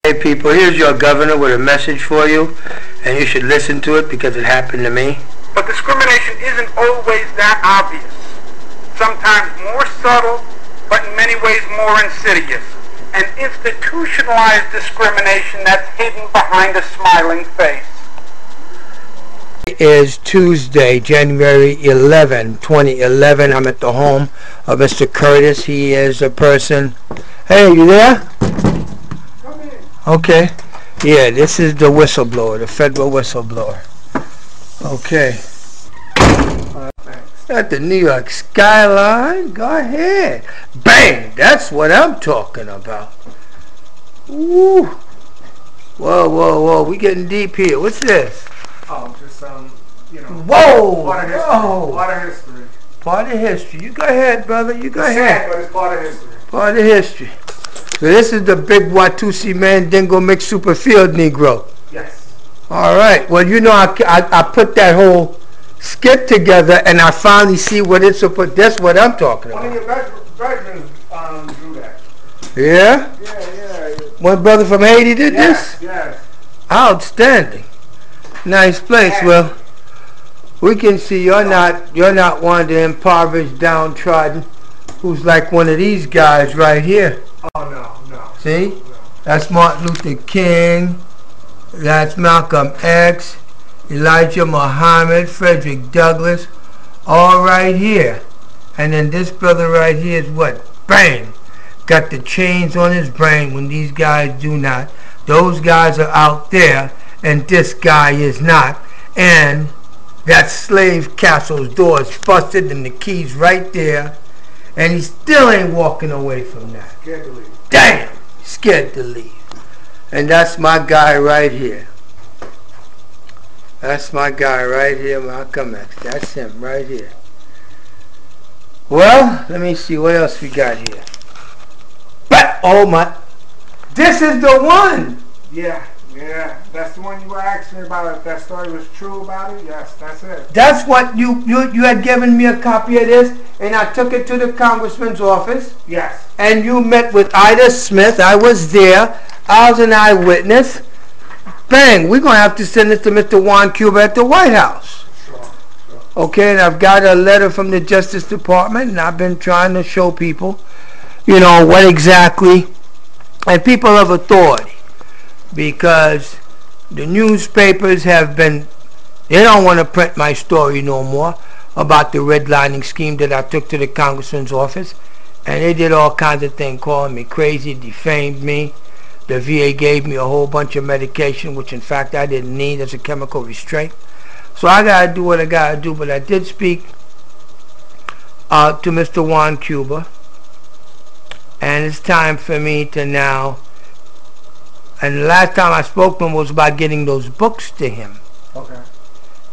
Hey people, here's your governor with a message for you, and you should listen to it because it happened to me. But discrimination isn't always that obvious. Sometimes more subtle, but in many ways more insidious. An institutionalized discrimination that's hidden behind a smiling face. It is Tuesday, January 11, 2011. I'm at the home of Mr. Curtis. He is a person. Hey, you there? Okay. Yeah, this is the whistleblower, the federal whistleblower. Okay. At the New York skyline, go ahead. Bang! That's what I'm talking about. Woo! Whoa, whoa, whoa. We getting deep here. What's this? Oh, just you know. Whoa! Part of history. Whoa! Part of history. Part of history. You go ahead, brother. You go ahead. Sad, but it's part of history. Part of history. So this is the big Watusi Mandingo mixed superfield Negro. Yes. All right. Well, you know, I put that whole skit together, and I finally see what it's about. That's what I'm talking about. One of your veterans drew that. Yeah? Yeah. One brother from Haiti did this? Yes. Outstanding. Nice place. Yes. Well, we can see you're not one of the impoverished, downtrodden, who's like one of these guys right here. Oh, no. See? No. That's Martin Luther King. That's Malcolm X. Elijah Muhammad, Frederick Douglass, all right here. And then this brother right here is what? Bang! Got the chains on his brain when these guys do not. Those guys are out there, and this guy is not. And that slave castle's door is busted, and the key's right there. And he still ain't walking away from that. Scared to leave. Damn! Scared to leave. And that's my guy right here. That's my guy right here, Malcolm X. That's him right here. Well, let me see what else we got here. But, oh my, this is the one! Yeah. That's the one you were asking me about. If that story was true about it, yes, that's it. That's what you had given me a copy of this, and I took it to the congressman's office. Yes. And you met with Ida Smith. I was there. I was an eyewitness. Bang, we're going to have to send this to Mr. Juan Cuba at the White House. Sure. Okay, and I've got a letter from the Justice Department, and I've been trying to show people, you know, what exactly, and people of authority, because the newspapers have been, they don't want to print my story no more about the redlining scheme that I took to the congressman's office, and they did all kinds of things, calling me crazy, defamed me. The VA gave me a whole bunch of medication, which in fact I didn't need as a chemical restraint. So I got to do what I got to do. But I did speak to Mr. Juan Cuba. And it's time for me to now. And the last time I spoke to him was about getting those books to him. Okay.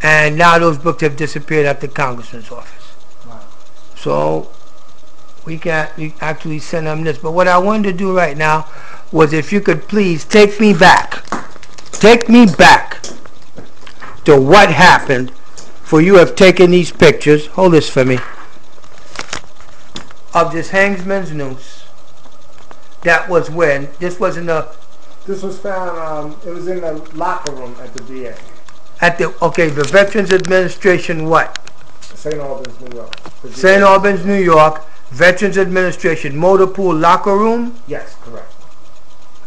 And now those books have disappeared at the congressman's office. Wow. So we can't actually send him this. But what I wanted to do right now was, if you could please take me back to what happened, for you have taken these pictures, hold this for me, of this hangsman's noose. That was when, this was in the... This was found, it was in the locker room at the VA. At the, okay, the Veterans Administration what? St. Albans, New York. St. Albans, New York, Veterans Administration, motor pool locker room? Yes, correct.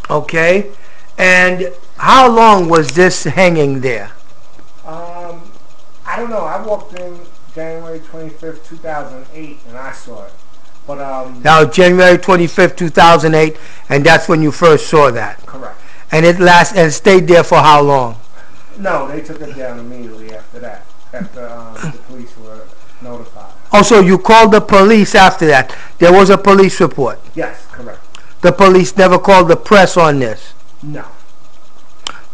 Okay, and how long was this hanging there? I don't know. I walked in January 25th, 2008, and I saw it. But now January 25th, 2008, and that's when you first saw that. Correct. And it stayed there for how long? No, they took it down immediately after that. After the police were notified. Oh, so you called the police after that? There was a police report? Yes, correct. The police never called the press on this? No.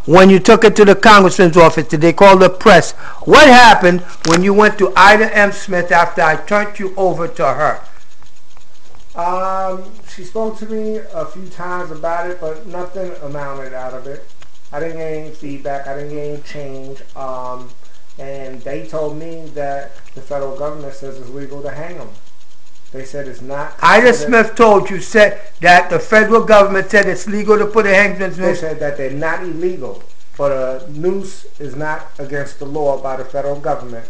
When you took it to the congressman's office, did they call the press? What happened when you went to Ida M. Smith after I turned you over to her? She spoke to me a few times about it, but nothing amounted out of it. I didn't get any feedback. I didn't get any change. And they told me that the federal government says it's legal to hang them. They said it's not. Ida Smith told you, said that the federal government said it's legal to put a hangman's noose. They said that they're not illegal, but a noose is not against the law by the federal government.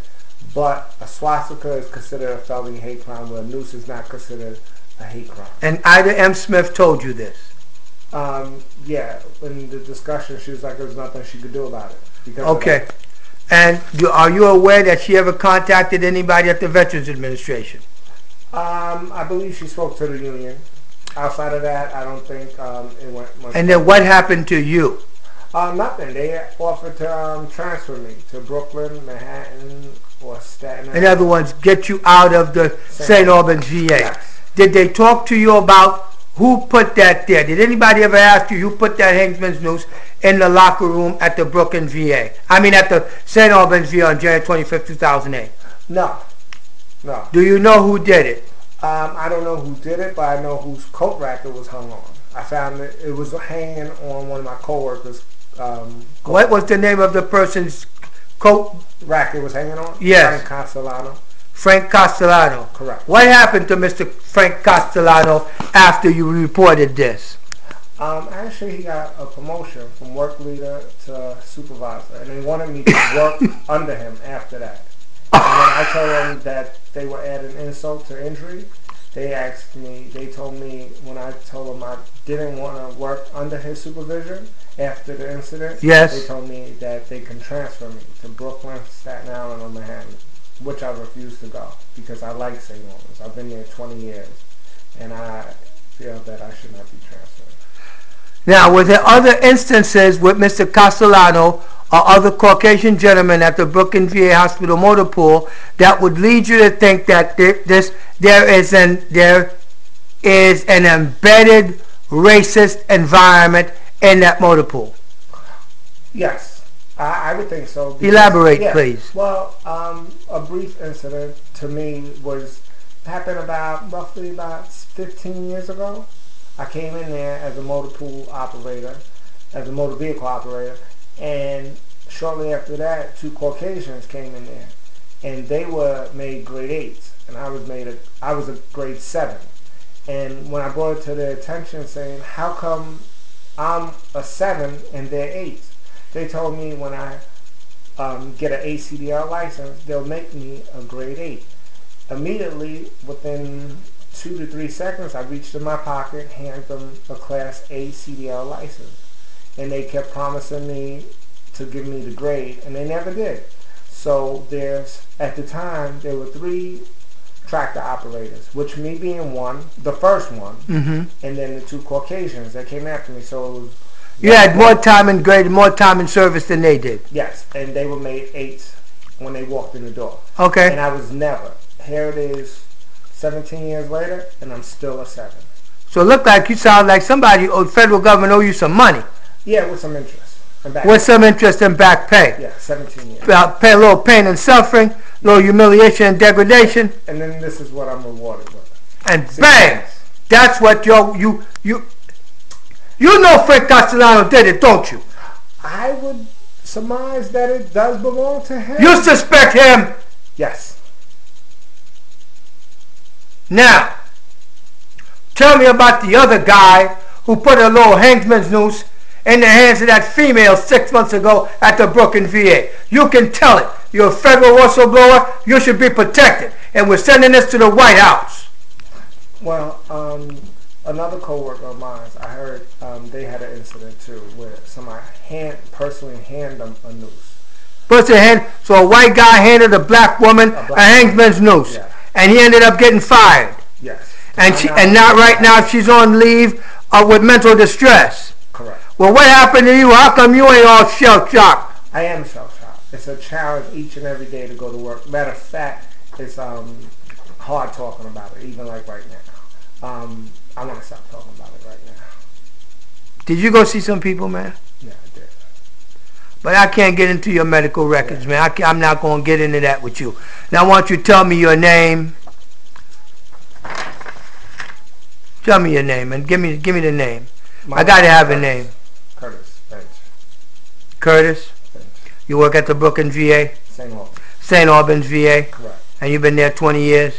But a swastika is considered a felony hate crime, where a noose is not considered a hate crime. And Ida M. Smith told you this. Yeah, in the discussion, she was like, there was nothing she could do about it. Okay. And are you aware that she ever contacted anybody at the Veterans Administration? I believe she spoke to the union. Outside of that, I don't think it went much. And then what happened to you? Nothing. They offered to transfer me to Brooklyn, Manhattan, or Staten Island. In other words, get you out of the St. Albans VA. Yes. Did they talk to you about who put that there? Did anybody ever ask you who put that hangman's noose in the locker room at the Brooklyn VA? I mean at the St. Albans VA on January 25th, 2008? No. No. Do you know who did it? I don't know who did it, but I know whose coat rack it was hung on. I found it was hanging on one of my coworkers. What was the name of the person's coat rack it was hanging on? Yes. Frank Castellano. Frank Castellano. Correct. What happened to Mr. Frank Castellano after you reported this? Actually, he got a promotion from work leader to supervisor, and they wanted me to work under him after that. And when I told them that they were adding insult to injury, they asked me, they told me, when I told them I didn't want to work under his supervision after the incident, yes, they told me that they can transfer me to Brooklyn, Staten Island, or Manhattan, which I refused to go because I like St. Albans. I've been there 20 years, and I feel that I should not be transferred. Now, were there other instances with Mr. Castellano or other Caucasian gentlemen at the Brooklyn VA Hospital motor pool that would lead you to think that there is an embedded racist environment in that motor pool? Yes, I would think so. Because, elaborate, please. Well, a brief incident to me happened roughly about 15 years ago. I came in there as a motor pool operator, as a motor vehicle operator, and shortly after that, 2 Caucasians came in there, and they were made grade 8s, and I was a grade 7. And when I brought it to their attention, saying, "How come I'm a 7 and they're 8s?" They told me when I get an ACDL license, they'll make me a grade 8. Immediately, within 2 to 3 seconds, I reached in my pocket, handed them a Class A CDL license. And they kept promising me to give me the grade, and they never did. So at the time, there were 3 tractor operators, which me being one, the first one, and then the 2 Caucasians that came after me. So it was, you had more time in grade, more time in service than they did. Yes, and they were made 8s when they walked in the door. Okay. And I was never. Here it is, 17 years later, and I'm still a 7. So it looked like you sound like somebody, federal government owe you some money. Yeah, with some interest. With some interest and back pay. Yeah, 17 years. Pay a little pain and suffering, a little humiliation and degradation. And then this is what I'm rewarded with. And bang! That's what you know Frank Castellano did it, don't you? I would surmise that it does belong to him. You suspect him? Yes. Now, tell me about the other guy who put a little hangman's noose in the hands of that female 6 months ago at the Brooklyn VA. You can tell it. You're a federal whistleblower. You should be protected. And we're sending this to the White House. Well, another coworker of mine, I heard they had an incident too where somebody personally handed them a noose. So a white guy handed a black woman a hangman's noose. Yeah. And he ended up getting fired. Yes. And not right now she's on leave with mental distress. Correct. Well, what happened to you? How come you ain't all shell-shocked? I am shell-shocked. It's a challenge each and every day to go to work. Matter of fact, it's hard talking about it, even like right now. I want to stop talking about it right now. Did you go see some people, man? Yeah, I did. But I can't get into your medical records, man. I'm not going to get into that with you. Now, I want you to tell me your name. Tell me your name, and give me the name. I got to have a name. Curtis Bench. Curtis? Bench. You work at the Brooklyn VA? St. Albans. St. Albans VA? Correct. And you've been there 20 years?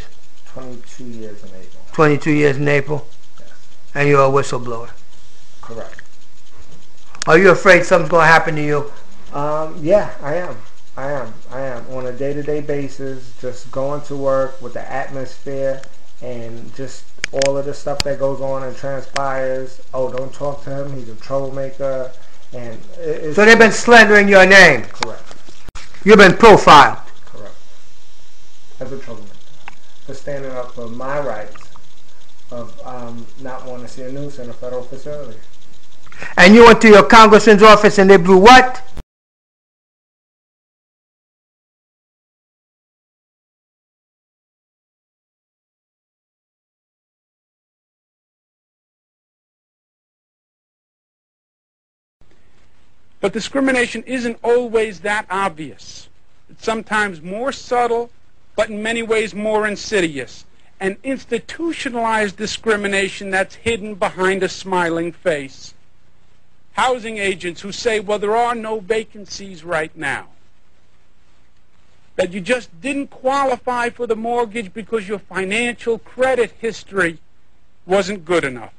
22 years and 8 22 years in April? Yes. And you're a whistleblower? Correct. Are you afraid something's going to happen to you? Yeah, I am. On a day-to-day basis, just going to work with the atmosphere and just all of the stuff that goes on and transpires. Oh, don't talk to him. He's a troublemaker. And so they've been slandering your name? Correct. You've been profiled? Correct. As a troublemaker. For standing up for my rights of not wanting to see a noose in a federal facility. And you went to your congressman's office and they blew what? But discrimination isn't always that obvious. It's sometimes more subtle, but in many ways more insidious. And institutionalized discrimination that's hidden behind a smiling face. Housing agents who say, well, there are no vacancies right now. That you just didn't qualify for the mortgage because your financial credit history wasn't good enough.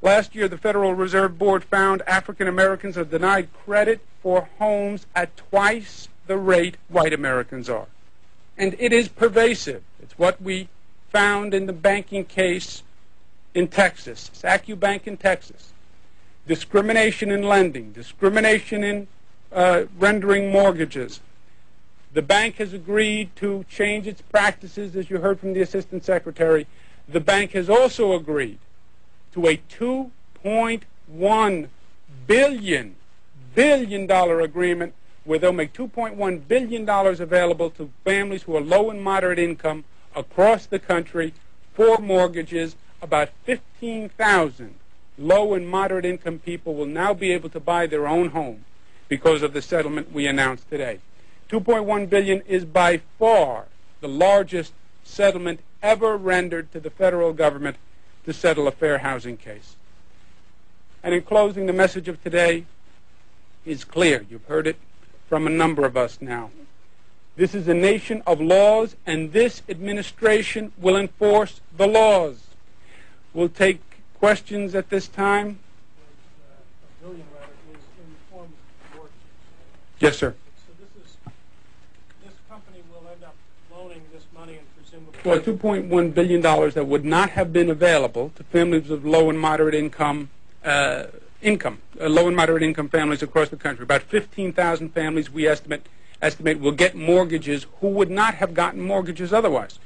Last year, the Federal Reserve Board found African Americans are denied credit for homes at twice the rate white Americans are. And it is pervasive. It's what we found in the banking case in Texas, SACU in Texas. Discrimination in lending, discrimination in rendering mortgages. The bank has agreed to change its practices, as you heard from the Assistant Secretary. The bank has also agreed to a $2.1 billion agreement where they'll make $2.1 billion available to families who are low and moderate income across the country for mortgages. About 15,000 low and moderate income people will now be able to buy their own home because of the settlement we announced today. $2.1 billion is by far the largest settlement ever rendered to the federal government to settle a fair housing case. And in closing, the message of today is clear. You've heard it from a number of us now. This is a nation of laws, and this administration will enforce the laws. We'll take questions at this time. Yes, sir. So this company will end up loaning this money and presumably... Well, $2.1 billion that would not have been available to families of low and moderate income, low and moderate income families across the country. About 15,000 families we estimate will get mortgages who would not have gotten mortgages otherwise.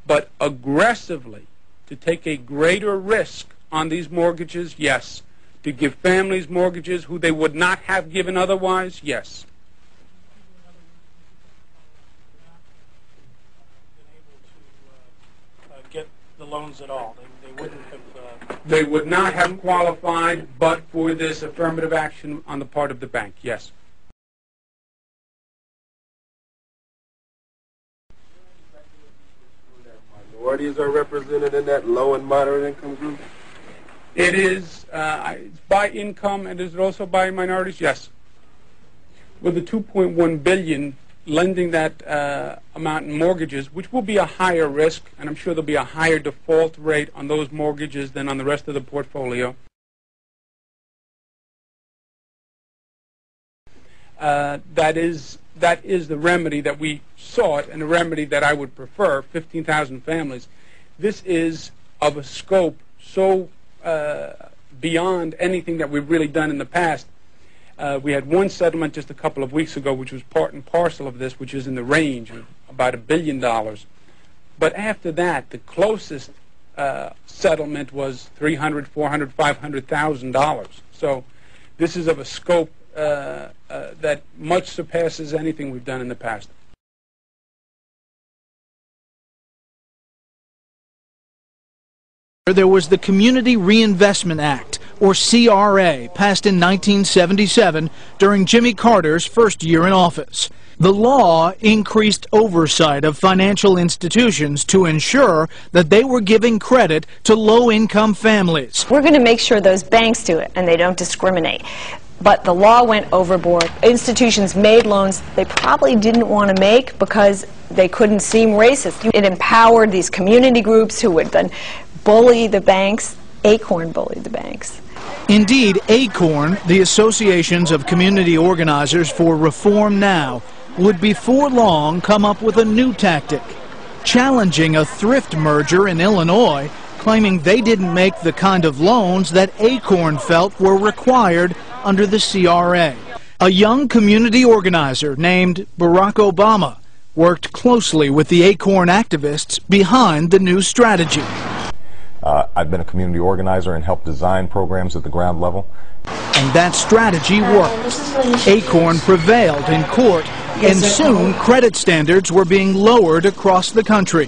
But aggressively to take a greater risk on these mortgages, yes. To give families mortgages who they would not have given otherwise, yes. Get the loans at all. They wouldn't have... They would not have qualified but for this affirmative action on the part of the bank, yes. Minorities are represented in that low and moderate income group? It is it's by income, and is it also by minorities? Yes. With the $2.1 billion lending that amount in mortgages, which will be a higher risk, and I'm sure there'll be a higher default rate on those mortgages than on the rest of the portfolio. That is the remedy that we sought, and the remedy that I would prefer, 15,000 families. This is of a scope so beyond anything that we've really done in the past. We had one settlement just a couple of weeks ago, which was part and parcel of this, which is in the range of about $1 billion. But after that, the closest settlement was $300,000, $400,000, $500,000. So this is of a scope that much surpasses anything we've done in the past. There was the Community Reinvestment Act, or CRA, passed in 1977 during Jimmy Carter's first year in office. The law increased oversight of financial institutions to ensure that they were giving credit to low-income families. We're going to make sure those banks do it and they don't discriminate. but the law went overboard. Institutions made loans they probably didn't want to make because they couldn't seem racist. It empowered these community groups who would then bully the banks. ACORN bullied the banks. Indeed, ACORN, the Associations of Community Organizers for Reform Now, would before long come up with a new tactic, challenging a thrift merger in Illinois, claiming they didn't make the kind of loans that ACORN felt were required under the CRA. A young community organizer named Barack Obama worked closely with the ACORN activists behind the new strategy. I've been a community organizer and helped design programs at the ground level. And that strategy worked. ACORN prevailed in court, and soon credit standards were being lowered across the country.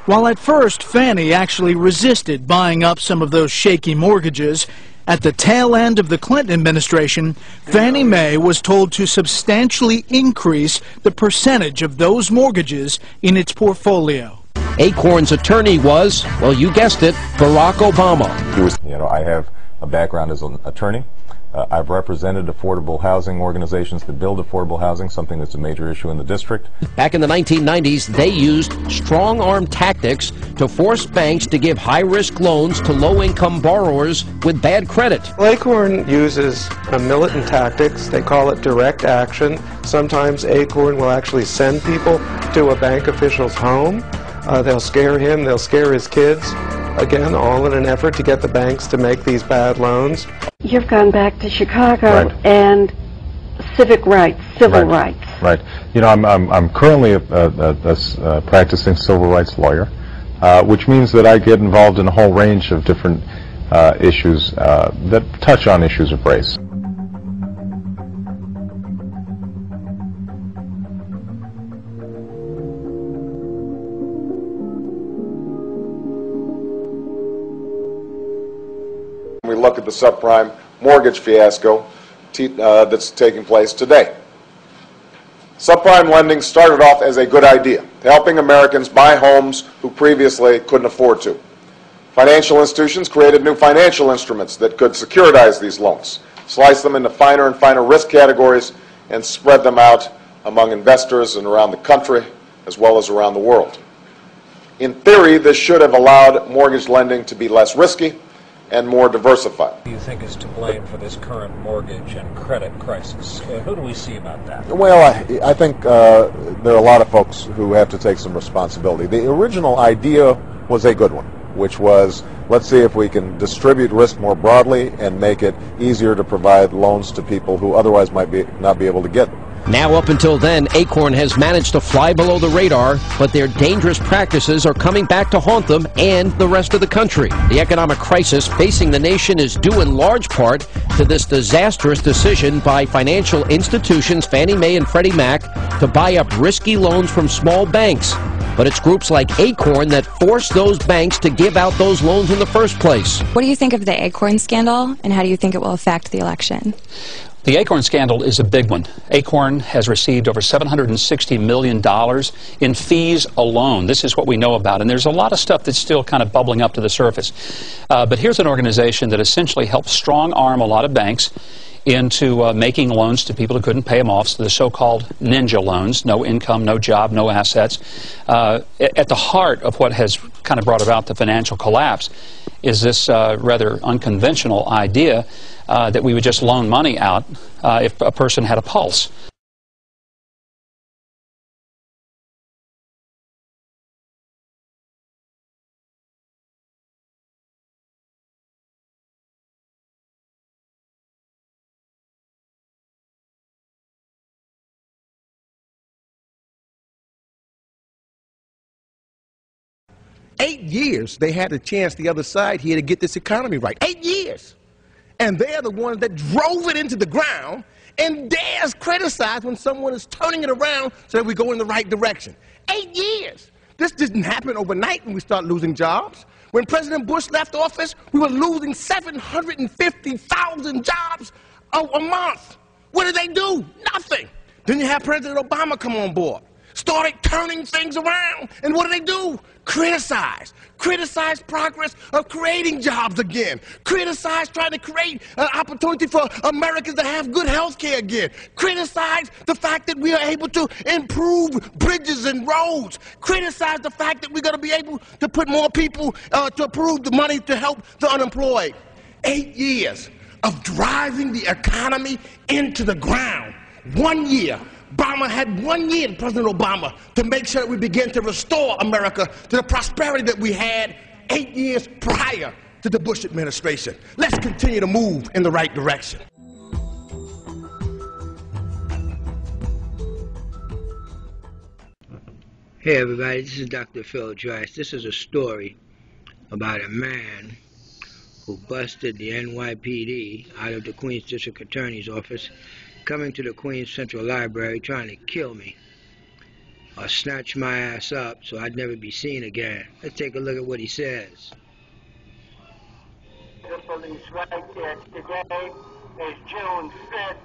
While at first Fannie actually resisted buying up some of those shaky mortgages, at the tail end of the Clinton administration, Fannie Mae was told to substantially increase the percentage of those mortgages in its portfolio. ACORN's attorney was, well, you guessed it, Barack Obama. I have a background as an attorney. I've represented affordable housing organizations that build affordable housing, something that's a major issue in the district. Back in the 1990s, they used strong-arm tactics to force banks to give high-risk loans to low-income borrowers with bad credit. ACORN uses militant tactics. They call it direct action. Sometimes ACORN will actually send people to a bank official's home. They'll scare him, they'll scare his kids, again, all in an effort to get the banks to make these bad loans. You've gone back to Chicago and civic rights, civil rights. Right. I'm currently a practicing civil rights lawyer, which means that I get involved in a whole range of different issues that touch on issues of race. We look at the subprime mortgage fiasco that's taking place today. Subprime lending started off as a good idea, helping Americans buy homes who previously couldn't afford to. Financial institutions created new financial instruments that could securitize these loans, slice them into finer and finer risk categories, and spread them out among investors and around the country as well as around the world. In theory, this should have allowed mortgage lending to be less risky and more diversified. Who do you think is to blame for this current mortgage and credit crisis? Who do we see about that? Well, I think there are a lot of folks who have to take some responsibility. The original idea was a good one, which was, let's see if we can distribute risk more broadly and make it easier to provide loans to people who otherwise might not be able to get them. Now, up until then, ACORN has managed to fly below the radar, but their dangerous practices are coming back to haunt them and the rest of the country. The economic crisis facing the nation is due in large part to this disastrous decision by financial institutions Fannie Mae and Freddie Mac to buy up risky loans from small banks. But it's groups like ACORN that force those banks to give out those loans in the first place. What do you think of the ACORN scandal, and how do you think it will affect the election? The ACORN scandal is a big one. ACORN has received over $760 million in fees alone. This is what we know about, and there's a lot of stuff that's still kind of bubbling up to the surface. But here's an organization that essentially helps strong-arm a lot of banks into making loans to people who couldn't pay them off, so the so-called ninja loans, no income, no job, no assets. At the heart of what has kind of brought about the financial collapse is this rather unconventional idea that we would just loan money out if a person had a pulse. $8 years they had a chance the other side here to get this economy right. 8 years. And they're the ones that drove it into the ground and dares criticize when someone is turning it around so that we go in the right direction. 8 years. This didn't happen overnight when we start losing jobs. When President Bush left office, we were losing 750,000 jobs a month. What did they do? Nothing. Then you have President Obama come on board. started turning things around. And what do? Criticize. Criticize progress of creating jobs again. Criticize trying to create an opportunity for Americans to have good health care again. Criticize the fact that we are able to improve bridges and roads. Criticize the fact that we're going to be able to put more people to approve the money to help the unemployed. 8 years of driving the economy into the ground. 1 year. Obama had 1 year, President Obama, to make sure that we begin to restore America to the prosperity that we had 8 years prior to the Bush administration. Let's continue to move in the right direction. Hey everybody, this is Dr. Phil DRICE. This is a story about a man who busted the NYPD out of the Queens District Attorney's office, coming to the Queens Central Library trying to kill me or snatch my ass up so I'd never be seen again. Let's take a look at what he says. The police right there. Today is June 5th,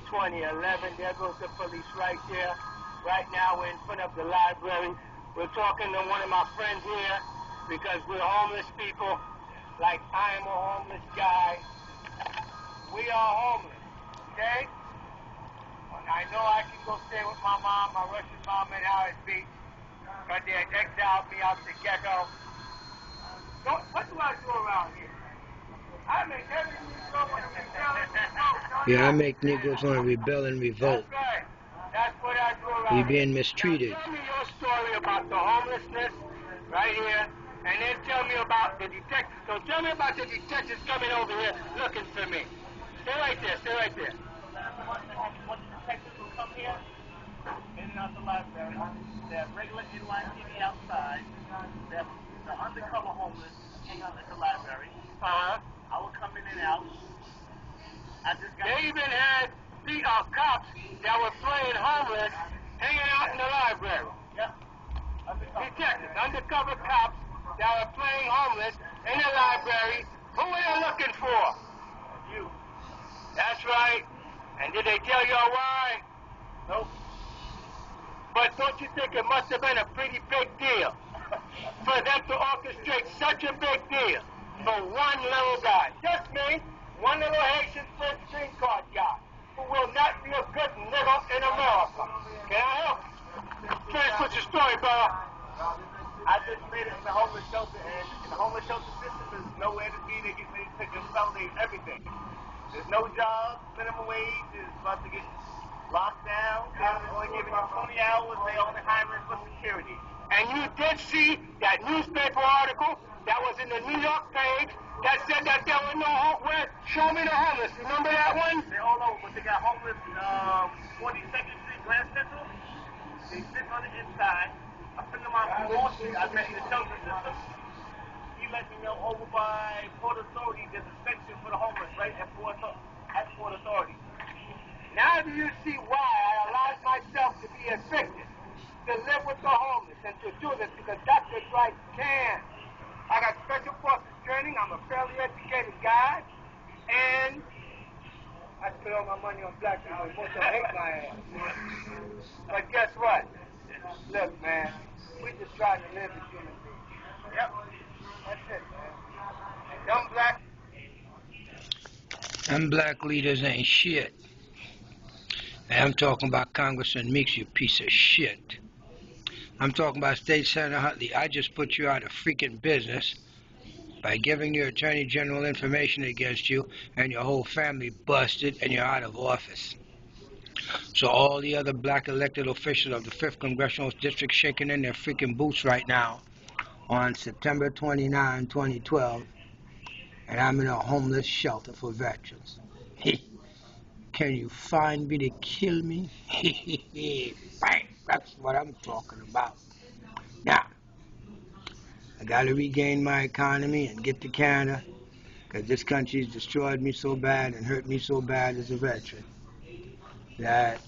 2011. There goes the police right there. Right now we're in front of the library. We're talking to one of my friends here because we're homeless people. Like I am a homeless guy. We are homeless, okay? And I know I can go stay with my mom, my Russian mom in Howard Beach, but they exiled me out the ghetto. What do I do around here? I make every Negro want to rebel and revolt. Yeah, I make Negroes want to rebel and revolt. That's right. That's what I do around We're being mistreated. Now, tell me your story about the homelessness right here. And then tell me about the detectives. So tell me about the detectives coming over here looking for me. Stay right there, stay right there. When the detectives will come here, in and out the library, they have regular NYPD outside, they have the undercover homeless hanging out at the library. I will come in and out. They even had cops that were playing homeless hanging out in the library. Yep. Detectives, undercover cops that were playing homeless in the library. Who were they looking for? You. That's right. And did they tell you why? Nope. But don't you think it must have been a pretty big deal for them to orchestrate such a big deal for one little guy? Just me, one little Haitian French green card guy who will not be a good nigger in America. Can I help? Finish with your story, brother. I just made it in the homeless shelter, and the homeless shelter system is nowhere to be. They get ready to consolidate everything. There's no job, minimum wage is about to get locked down. They're only giving you 20 hours. They only hiring for security. And you did see that newspaper article that was in the New York page that said that there were no homeless. Show me the homeless. Remember that one? They're all over, but they got homeless 42nd Street, Grand Central. They sit on the inside. A friend of mine from Wall Street, I met in the shelter system. He let me know over by Port Authority, there's a section for the homeless, right at Port Authority. Now do you see why I allowed myself to be evicted, to live with the homeless, and to do this, because Dr. DRICE can. I got special forces training, I'm a fairly educated guy, and I spend all my money on black people, most of them hate my ass. But guess what? Look, man, we just try to live as human beings. Yep. That's it, man. Them black leaders ain't shit. And I'm talking about Congressman Meeks, you piece of shit. I'm talking about State Senator Huntley. I just put you out of freaking business by giving your Attorney General information against you, and your whole family busted, and you're out of office. So all the other black elected officials of the 5th Congressional District shaking in their freaking boots right now on September 29, 2012, and I'm in a homeless shelter for veterans. Can you find me to kill me? Bang! That's what I'm talking about. Now, I gotta regain my economy and get to Canada, because this country's destroyed me so bad and hurt me so bad as a veteran that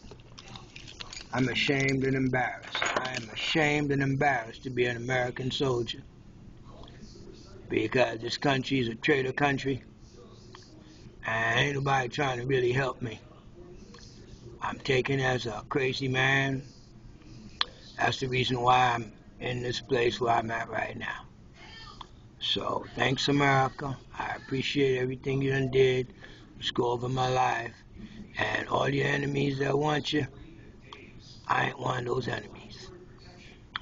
I'm ashamed and embarrassed. I am ashamed and embarrassed to be an American soldier, because this country is a traitor country and ain't nobody trying to really help me. I'm taken as a crazy man, That's the reason why I'm in this place where I'm at right now. So, thanks, America. I appreciate everything you done did. Let's go over my life. And all your enemies that want you, I ain't one of those enemies.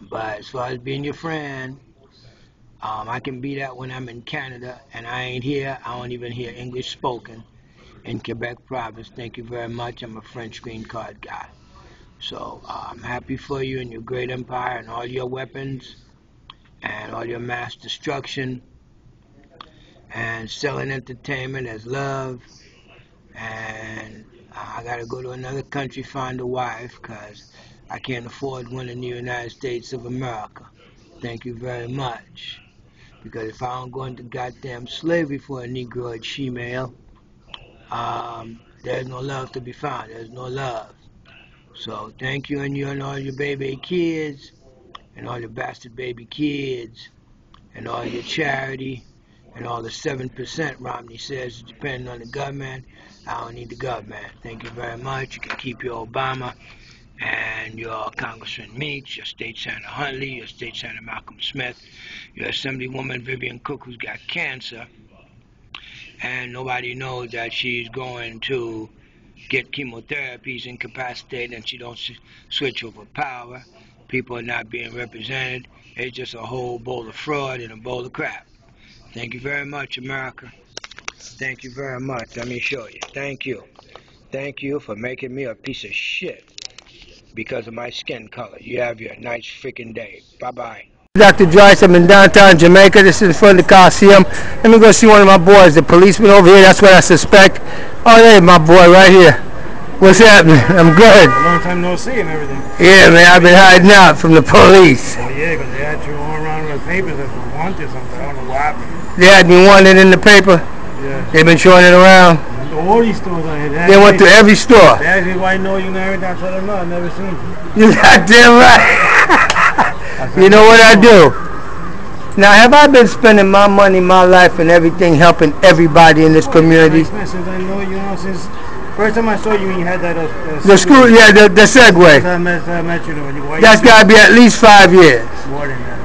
But as far as being your friend, I can be that when I'm in Canada, and I ain't here. I don't even hear English spoken in Quebec province. Thank you very much. I'm a French green card guy. So I'm happy for you and your great empire and all your weapons and all your mass destruction and selling entertainment as love. And I got to go to another country, find a wife, because I can't afford one in the United States of America. Thank you very much. Because if I don't go into goddamn slavery for a Negro and she-male, there's no love to be found. There's no love. So thank you and all your baby kids and all your bastard baby kids and all your charity and all the 7% Romney says depending on the government. I don't need the government. Thank you very much. You can keep your Obama and your Congressman Meeks, your State Senator Huntley, your State Senator Malcolm Smith, your Assemblywoman Vivian Cook, who's got cancer, and nobody knows that she's going to get chemotherapy, incapacitated, and she don't switch over power. People are not being represented. It's just a whole bowl of fraud and a bowl of crap. Thank you very much, America. Thank you very much. Let me show you. Thank you. Thank you for making me a piece of shit because of my skin color. You have your nice freaking day. Bye-bye. Dr. Drice, I'm in downtown Jamaica. This is in front of the Coliseum. Let me go see one of my boys, the policeman over here. That's what I suspect. Oh, there, my boy, right here. What's happening? I'm good. Long time no see and everything. Yeah, man, I've been hiding out from the police. Oh, yeah, because they had you all around with papers that were wanted something. I don't know what happened. They had me wanted in the paper. Yeah. They've been showing it around. All these stores I had. They went to every store. They asked me why I know you and everything. I told them no, I've never seen you. You goddamn right. You know what I do? Now, have I been spending my money, my life, and everything helping everybody in this community? Since I know you, since first time I saw you, you had that. The school, yeah, the Segway. I met you. That's got to be at least 5 years. More than that.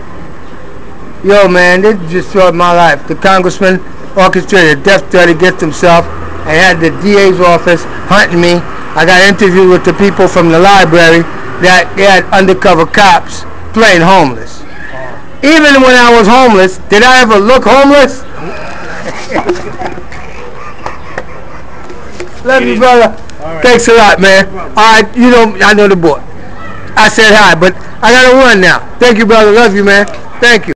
Yo, man, they just destroyed my life. The congressman orchestrated a death threat against himself and had the DA's office hunting me. I got interviewed with the people from the library that they had undercover cops playing homeless. Even when I was homeless, did I ever look homeless? Love you, brother. Right. Thanks a lot, man. All right, you know, I know the boy. I said hi, but I got to run now. Thank you, brother. Love you, man. Thank you.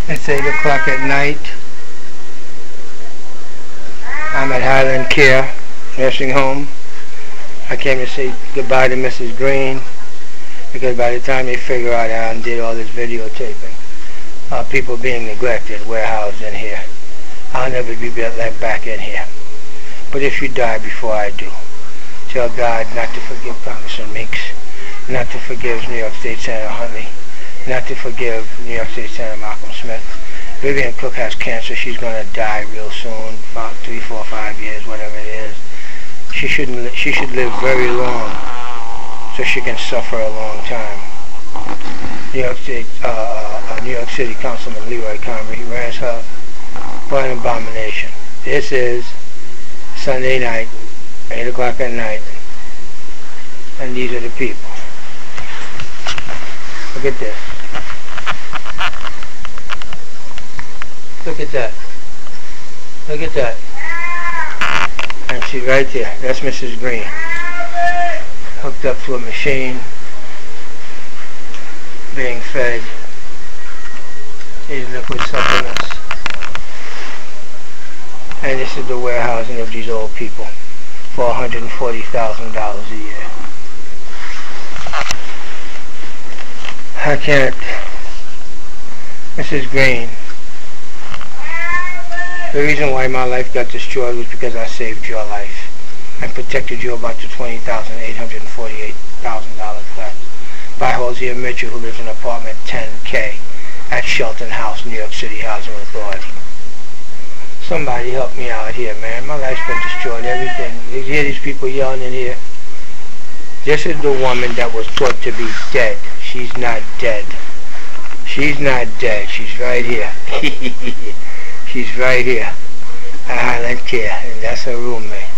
It's 8 o'clock at night. I'm at Highland Care Nursing Home. I came to say goodbye to Mrs. Green because by the time they figure out I did all this videotaping, people being neglected, warehoused in here, I'll never be let back in here. But if you die before I do, tell God not to forgive Congressman Meeks, not to forgive New York State Senator Huntley, not to forgive New York State Senator Malcolm Smith. Vivian Cook has cancer. She's going to die real soon, about 3, 4, 5 years, whatever it is. She should live very long so she can suffer a long time. New York City Councilman Leroy Convery, he ran her for an abomination. This is Sunday night, 8 o'clock at night, and these are the people. Look at this. Look at that. Look at that. And she's right there. That's Mrs. Green. Hooked up to a machine, being fed these liquid supplements. And this is the warehousing of these old people for $140,000 a year. I can't. Mrs. Green, the reason why my life got destroyed was because I saved your life and protected you about the $20,848,000 left by Hosea Mitchell, who lives in apartment 10K at Shelton House, New York City Housing Authority. Somebody help me out here, man. My life's been destroyed, everything. You hear these people yelling in here? This is the woman that was thought to be dead. She's not dead. She's not dead. She's right here. She's right here at Highland Care, and that's her roommate.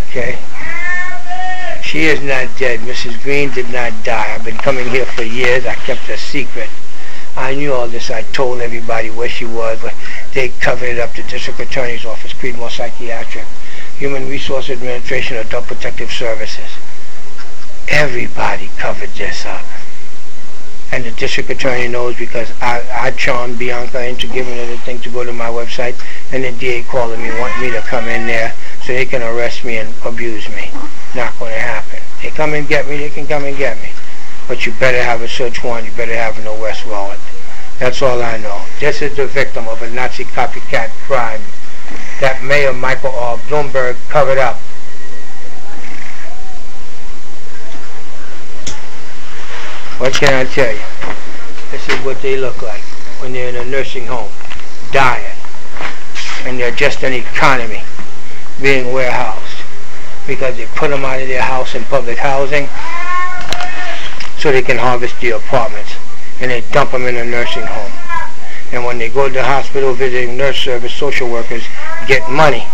Okay? She is not dead. Mrs. Green did not die. I've been coming here for years. I kept a secret. I knew all this. I told everybody where she was, but they covered it up. The District Attorney's Office, Creedmoor Psychiatric, Human Resource Administration, Adult Protective Services. Everybody covered this up. And the District Attorney knows because I charmed Bianca into giving her the thing to go to my website, and the DA calling me, want me to come in there so they can arrest me and abuse me. Not going to happen. They come and get me, they can come and get me. But you better have a search warrant, you better have an arrest warrant. That's all I know. This is the victim of a Nazi copycat crime that Mayor Michael R. Bloomberg covered up. What can I tell you? This is what they look like when they're in a nursing home, dying. And they're just an economy being warehoused because they put them out of their house in public housing so they can harvest the apartments, and they dump them in a nursing home. And when they go to the hospital visiting nurse service, social workers get money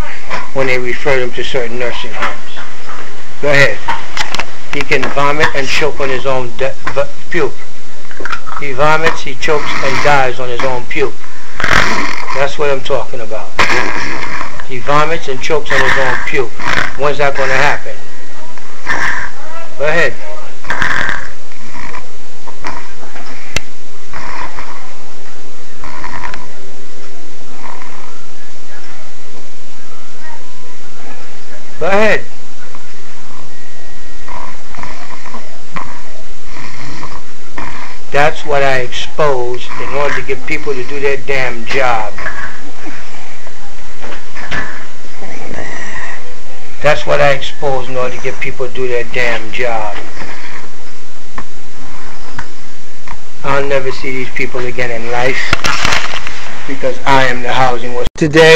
when they refer them to certain nursing homes. Go ahead. He can vomit and choke on his own puke. He vomits, he chokes, and dies on his own puke. That's what I'm talking about. He vomits and chokes on his own puke. When's that going to happen? Go ahead. Go ahead. That's what I exposed in order to get people to do their damn job. That's what I exposed in order to get people to do their damn job. I'll never see these people again in life because I am the housing. Today